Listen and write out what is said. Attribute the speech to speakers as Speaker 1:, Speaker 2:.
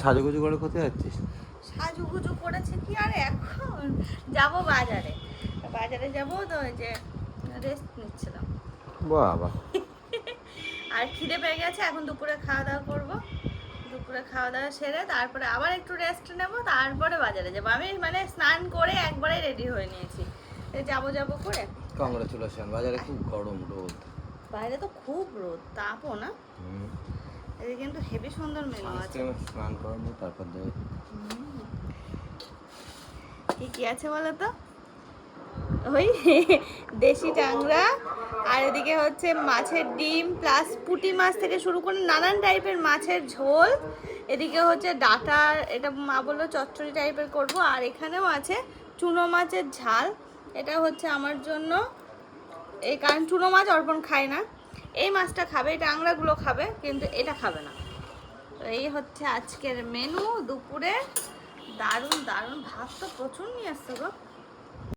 Speaker 1: সাজুগুজু করে কোথায় যাচ্ছিস?
Speaker 2: সাজুগুজু করেছে কি আর এখন যাব বাজারে। বাজারে যাব তো ওই যে রেস্ট নিচ্ছিলাম।
Speaker 1: বাবা
Speaker 2: আর খিদে পেয়ে গেছে, এখন দুপুরে খাওয়া দাওয়া করবো। দুপুরে খাওয়া দাওয়া সেরে তারপরে আবার একটু রেস্ট নেব, তারপরে বাজারে যাবো। আমি মানে স্নান করে একবারে রেডি হয়ে নিয়েছি, যাবো করে।
Speaker 1: কংগ্রাচুলেশন। বাজারে খুব গরম, রোদ।
Speaker 2: বাইরে তো খুব রোদ, তাপও না। এদিকে কিন্তু হেভি সুন্দর মেনু আছে।
Speaker 1: স্নান করবো তারপর যাই।
Speaker 2: কি আছে বলো তো? ওই দেশি ট্যাংরা, আর এদিকে হচ্ছে মাছের ডিম প্লাস পুঁটি মাছ থেকে শুরু করে নানান টাইপের মাছের ঝোল। এদিকে হচ্ছে ডাটার, এটা মা বললো চচ্চড়ি টাইপের করব। আর এখানেও আছে চুনো মাছের ঝাল, এটা হচ্ছে আমার জন্য। এই কারণ চুনো মাছ অর্পণ খায় না, এই মাছটা খাবে, এই ট্যাংরাগুলো খাবে, কিন্তু এটা খাবে না। তো এই হচ্ছে আজকের মেনু দুপুরে। দারুণ দারুণ, ভাত তো প্রচুর নিয়ে আসছে গো।